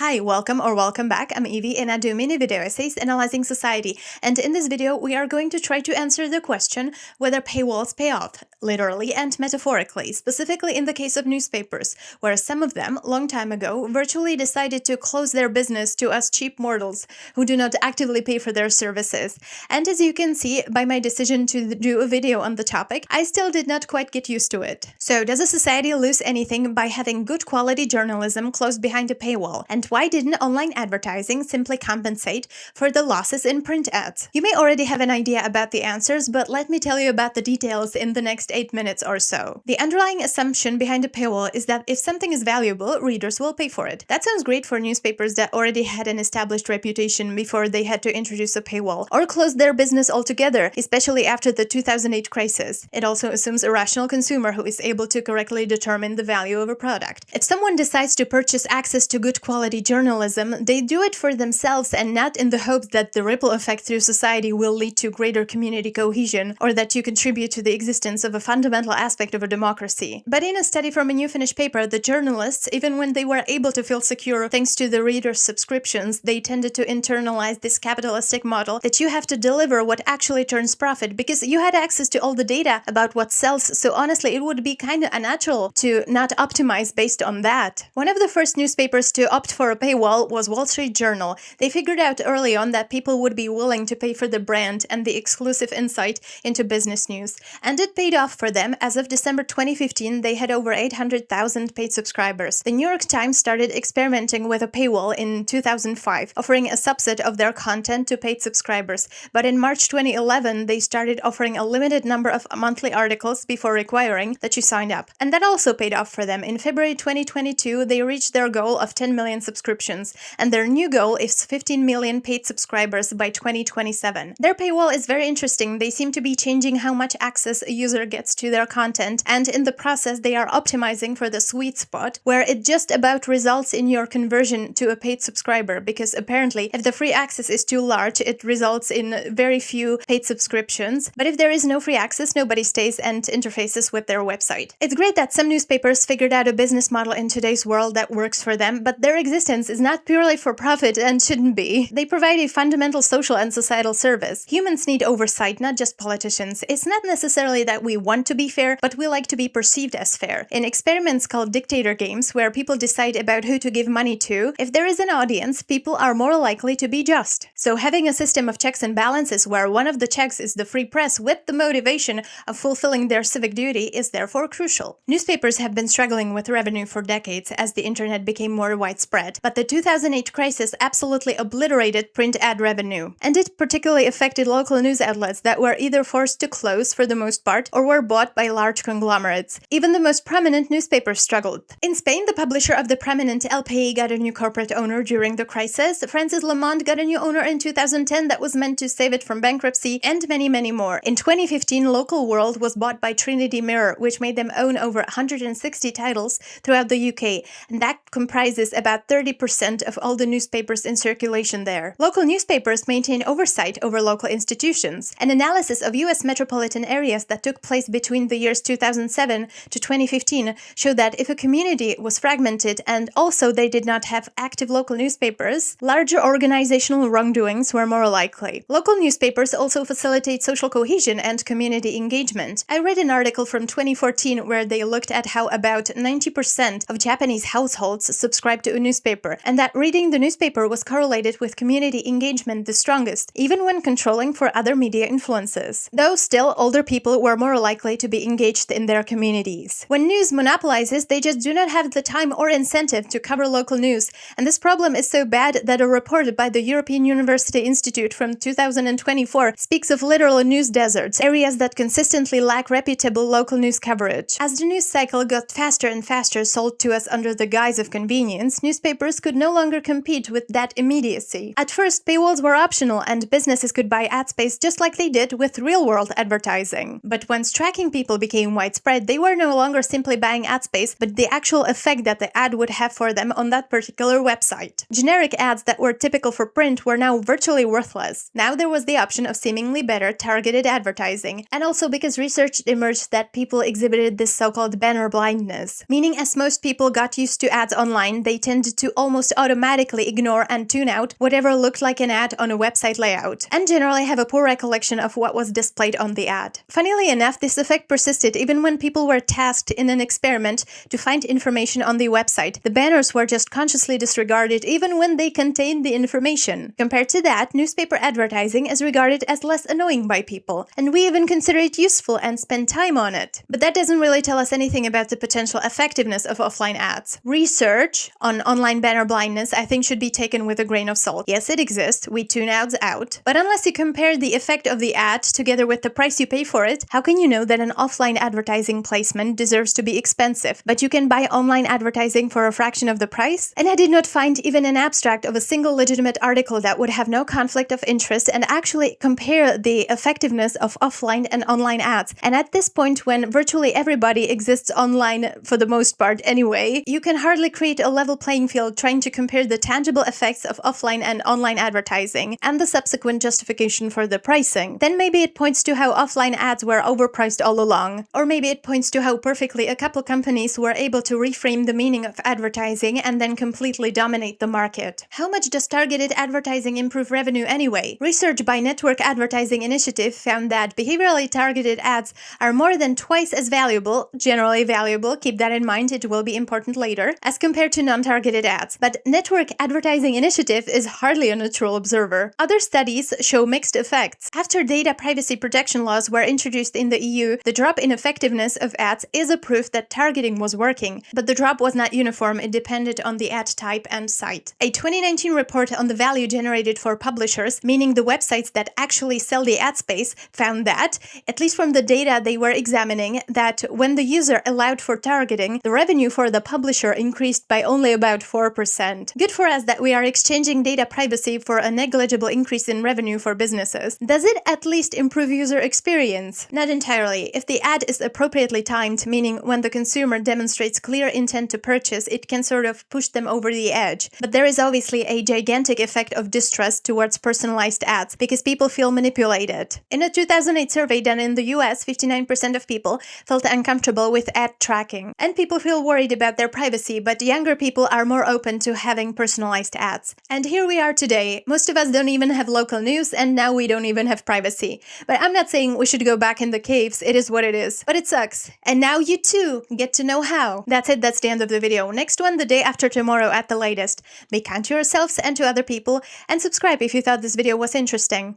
Hi, welcome back. I'm Evie and I do mini video essays analyzing society. And in this video, we are going to try to answer the question whether paywalls pay off, literally and metaphorically, specifically in the case of newspapers, where some of them, long time ago, virtually decided to close their business to us cheap mortals who do not actively pay for their services. And as you can see by my decision to do a video on the topic, I still did not quite get used to it. So does a society lose anything by having good quality journalism closed behind a paywall? And why didn't online advertising simply compensate for the losses in print ads? You may already have an idea about the answers, but let me tell you about the details in the next 8 minutes or so. The underlying assumption behind a paywall is that if something is valuable, readers will pay for it. That sounds great for newspapers that already had an established reputation before they had to introduce a paywall or close their business altogether, especially after the 2008 crisis. It also assumes a rational consumer who is able to correctly determine the value of a product. If someone decides to purchase access to good quality journalism, they do it for themselves and not in the hopes that the ripple effect through society will lead to greater community cohesion or that you contribute to the existence of a fundamental aspect of a democracy. But in a study from a New Finnish paper, the journalists, even when they were able to feel secure thanks to the readers' subscriptions, they tended to internalize this capitalistic model that you have to deliver what actually turns profit because you had access to all the data about what sells, so honestly it would be kind of unnatural to not optimize based on that. One of the first newspapers to opt for a paywall was Wall Street Journal. They figured out early on that people would be willing to pay for the brand and the exclusive insight into business news. And it paid off for them. As of December 2015, they had over 800,000 paid subscribers. The New York Times started experimenting with a paywall in 2005, offering a subset of their content to paid subscribers. But in March 2011, they started offering a limited number of monthly articles before requiring that you sign up. And that also paid off for them. In February 2022, they reached their goal of 10 million subscriptions, and their new goal is 15 million paid subscribers by 2027. Their paywall is very interesting. They seem to be changing how much access a user gets to their content, and in the process they are optimizing for the sweet spot where it just about results in your conversion to a paid subscriber, because apparently if the free access is too large, it results in very few paid subscriptions, but if there is no free access, nobody stays and interfaces with their website. It's great that some newspapers figured out a business model in today's world that works for them, but their existence is not purely for profit and shouldn't be. They provide a fundamental social and societal service. Humans need oversight, not just politicians. It's not necessarily that we want to be fair, but we like to be perceived as fair. In experiments called dictator games, where people decide about who to give money to, if there is an audience, people are more likely to be just. So having a system of checks and balances where one of the checks is the free press with the motivation of fulfilling their civic duty is therefore crucial. Newspapers have been struggling with revenue for decades as the internet became more widespread, but the 2008 crisis absolutely obliterated print ad revenue. And it particularly affected local news outlets that were either forced to close for the most part or were bought by large conglomerates. Even the most prominent newspapers struggled. In Spain, the publisher of the prominent El País got a new corporate owner during the crisis. France's Le Monde got a new owner in 2010 that was meant to save it from bankruptcy, and many, many more. In 2015, Local World was bought by Trinity Mirror, which made them own over 160 titles throughout the UK, and that comprises about 30% of all the newspapers in circulation there. Local newspapers maintain oversight over local institutions. An analysis of US metropolitan areas that took place between the years 2007 to 2015 showed that if a community was fragmented and also they did not have active local newspapers, larger organizational wrongdoings were more likely. Local newspapers also facilitate social cohesion and community engagement. I read an article from 2014 where they looked at how about 90% of Japanese households subscribe to a newspaper, and that reading the newspaper was correlated with community engagement the strongest, even when controlling for other media influences. Though still, older people were more likely to be engaged in their communities. When news monopolizes, they just do not have the time or incentive to cover local news, and this problem is so bad that a report by the European University Institute from 2024 speaks of literal news deserts, areas that consistently lack reputable local news coverage. As the news cycle got faster and faster sold to us under the guise of convenience, newspapers could no longer compete with that immediacy. At first, paywalls were optional and businesses could buy ad space just like they did with real-world advertising. But once tracking people became widespread, they were no longer simply buying ad space, but the actual effect that the ad would have for them on that particular website. Generic ads that were typical for print were now virtually worthless. Now there was the option of seemingly better targeted advertising, and also because research emerged that people exhibited this so-called banner blindness, meaning as most people got used to ads online, they tended to almost automatically ignore and tune out whatever looked like an ad on a website layout, and generally have a poor recollection of what was displayed on the ad. Funnily enough, this effect persisted even when people were tasked in an experiment to find information on the website. The banners were just consciously disregarded even when they contained the information. Compared to that, newspaper advertising is regarded as less annoying by people, and we even consider it useful and spend time on it. But that doesn't really tell us anything about the potential effectiveness of offline ads. Research on online banner blindness, I think, should be taken with a grain of salt. Yes, it exists, we tune ads out, but unless you compare the effect of the ad together with the price you pay for it, how can you know that an offline advertising placement deserves to be expensive, but you can buy online advertising for a fraction of the price? And I did not find even an abstract of a single legitimate article that would have no conflict of interest and actually compare the effectiveness of offline and online ads. And at this point, when virtually everybody exists online for the most part anyway, you can hardly create a level playing field trying to compare the tangible effects of offline and online advertising and the subsequent justification for the pricing. Then maybe it points to how offline ads were overpriced all along. Or maybe it points to how perfectly a couple companies were able to reframe the meaning of advertising and then completely dominate the market. How much does targeted advertising improve revenue anyway? Research by Network Advertising Initiative found that behaviorally targeted ads are more than twice as valuable, generally valuable, keep that in mind, it will be important later, as compared to non-targeted ads. But Network Advertising Initiative is hardly a neutral observer. Other studies show mixed effects. After data privacy protection laws were introduced in the EU, the drop in effectiveness of ads is a proof that targeting was working, but the drop was not uniform, it depended on the ad type and site. A 2019 report on the value generated for publishers, meaning the websites that actually sell the ad space, found that, at least from the data they were examining, that when the user allowed for targeting, the revenue for the publisher increased by only about 4%. Good for us that we are exchanging data privacy for a negligible increase in revenue for businesses. Does it at least improve user experience? Not entirely. If the ad is appropriately timed, meaning when the consumer demonstrates clear intent to purchase, it can sort of push them over the edge. But there is obviously a gigantic effect of distrust towards personalized ads because people feel manipulated. In a 2008 survey done in the US, 59% of people felt uncomfortable with ad tracking. And people feel worried about their privacy, but younger people are more open to having personalized ads. And here we are today. Most of us don't even have local news, and now we don't even have privacy. But I'm not saying we should go back in the caves, it is what it is. But it sucks. And now you too get to know how. That's it, that's the end of the video. Next one the day after tomorrow at the latest. Be kind to yourselves and to other people, and subscribe if you thought this video was interesting.